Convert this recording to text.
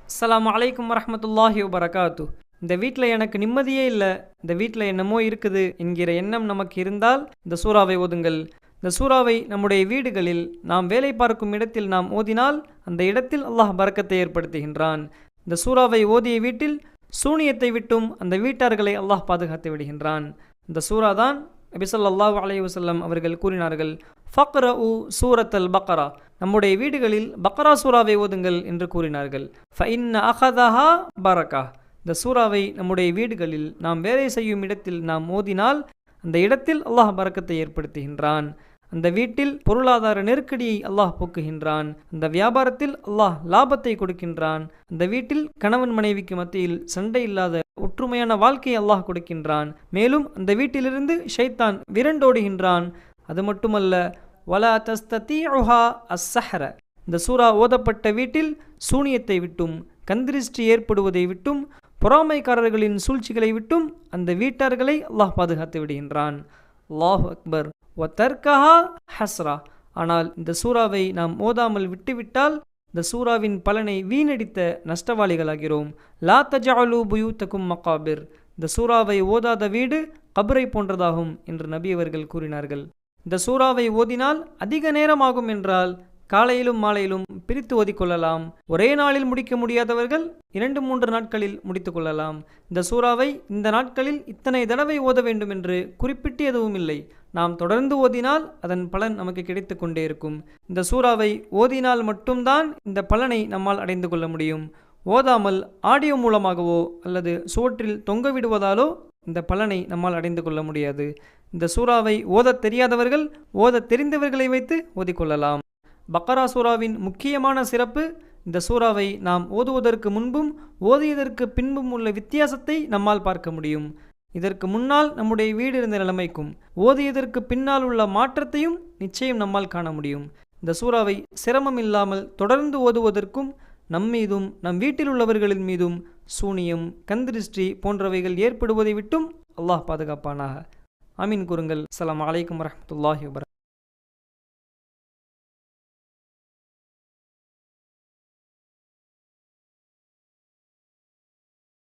அஸ்ஸலாமு அலைக்கும் வரஹ்மத்துல்லாஹி வபரகாத்து. இந்த வீட்டில் எனக்கு நிம்மதியே இல்லை, இந்த வீட்டில் என்னமோ இருக்குது என்கிற எண்ணம் நமக்கு இருந்தால் இந்த சூறாவை ஓதுங்கள். இந்த சூறாவை நம்முடைய வீடுகளில் நாம் வேலை பார்க்கும் இடத்தில் நாம் ஓதினால் அந்த இடத்தில் அல்லாஹ் பரக்கத்தை ஏற்படுத்துகின்றான். இந்த சூறாவை ஓதிய வீட்டில் சூனியத்தை விட்டும் அந்த வீட்டார்களை அல்லாஹ் பாதுகாத்து விடுகின்றான். இந்த சூறா தான் நபி ஸல்லல்லாஹு அலைஹி வஸல்லம் அவர்கள் கூறினார்கள், ஃபக்ரஉ சூரத்தல் பக்ரா, நம்முடைய வீடுகளில் பக்ரா சூறாவை ஓதுங்கள் என்று கூறினார்கள். ஃபஇன்ன அஹதஹா பரக்கா, இந்த சூறாவை நம்முடைய வீடுகளில் நாம் வேலை செய்யும் இடத்தில் நாம் ஓதினால் அந்த இடத்தில் அல்லாஹ் பரக்கத்தை ஏற்படுத்துகின்றான். அந்த வீட்டில் பொருளாதார நெருக்கடியை அல்லாஹ் போக்குகின்றான். அந்த வியாபாரத்தில் அல்லாஹ் லாபத்தை கொடுக்கின்றான். அந்த வீட்டில் கணவன் மனைவிக்கு மத்தியில் சண்டை இல்லாத ஒற்றுமையான வாழ்க்கையை அல்லாஹ் கொடுக்கின்றான். மேலும் அந்த வீட்டிலிருந்து ஷைத்தான் விரண்டோடுகின்றான். அது மட்டுமல்ல, வலா தஸ்ததீஉஹா அஸ்ஸஹர, இந்த சூரா ஓதப்பட்ட வீட்டில் சூனியத்தை விட்டும் கந்திருஷ்டி ஏற்படுவதை விட்டும் பொறாமைக்காரர்களின் சூழ்ச்சிகளை விட்டும் அந்த வீட்டார்களை அல்லாஹ் பாதுகாத்து விடுகின்றான். அல்லாஹு அக்பர். வதர்கஹா ஹஸ்ரா, ஆனால் இந்த சூறாவை நாம் ஓதாமல் விட்டுவிட்டால் இந்த சூறாவின் பலனை வீணடித்த நஷ்டவாளிகளாகிறோம். லா தஜஅலு புயூத்தகும் மகாபிர், இந்த சூறாவை ஓதாத வீடு கபரை போன்றதாகும் என்று நபி அவர்கள் கூறினார்கள். இந்த சூறாவை ஓதினால் அதிக நேரமாகும் என்றால் காலையிலும் மாலையிலும் பிரித்து ஓதிக்கொள்ளலாம். ஒரே நாளில் முடிக்க முடியாதவர்கள் 2-3 நாட்களில் முடித்து கொள்ளலாம். இந்த சூறாவை இந்த நாட்களில் இத்தனை தடவை ஓத வேண்டும் என்று குறிப்பிட்டு எதுவும் இல்லை. நாம் தொடர்ந்து ஓதினால் அதன் பலன் நமக்கு கிடைத்து கொண்டே இருக்கும். இந்த சூறாவை ஓதினால் மட்டும்தான் இந்த பலனை நம்மால் அடைந்து கொள்ள முடியும். ஓதாமல் ஆடியோ மூலமாகவோ அல்லது சுவற்றில் தொங்க விடுவதாலோ இந்த பலனை நம்மால் அடைந்து கொள்ள முடியாது. இந்த சூறாவை ஓதத் தெரியாதவர்கள் ஓத தெரிந்தவர்களை வைத்து ஓதிக்கொள்ளலாம். பக்ரா சூறாவின் முக்கியமான சிறப்பு, இந்த சூறாவை நாம் ஓதுவதற்கு முன்பும் ஓதியதற்கு பின்பும் உள்ள வித்தியாசத்தை நம்மால் பார்க்க முடியும். இதற்கு முன்னால் நம்முடைய வீடு இருந்த நிலைமைக்கும் ஓதியதற்கு பின்னால் உள்ள மாற்றத்தையும் நிச்சயம் நம்மால் காண முடியும். இந்த சூறாவை சிரமம் இல்லாமல் தொடர்ந்து ஓதுவதற்கும் நம்மீதும் நம் வீட்டில் உள்ளவர்களின் மீதும் சூனியம் கந்திருஷ்டி போன்றவைகள் ஏற்படுவதை விட்டும் அல்லாஹ் பாதுகாப்பானாக. ஆமீன் கூறுங்கள். அஸ்ஸலாமு அலைக்கும் வரஹ்மத்துல்லாஹி வபரகாத்துஹு.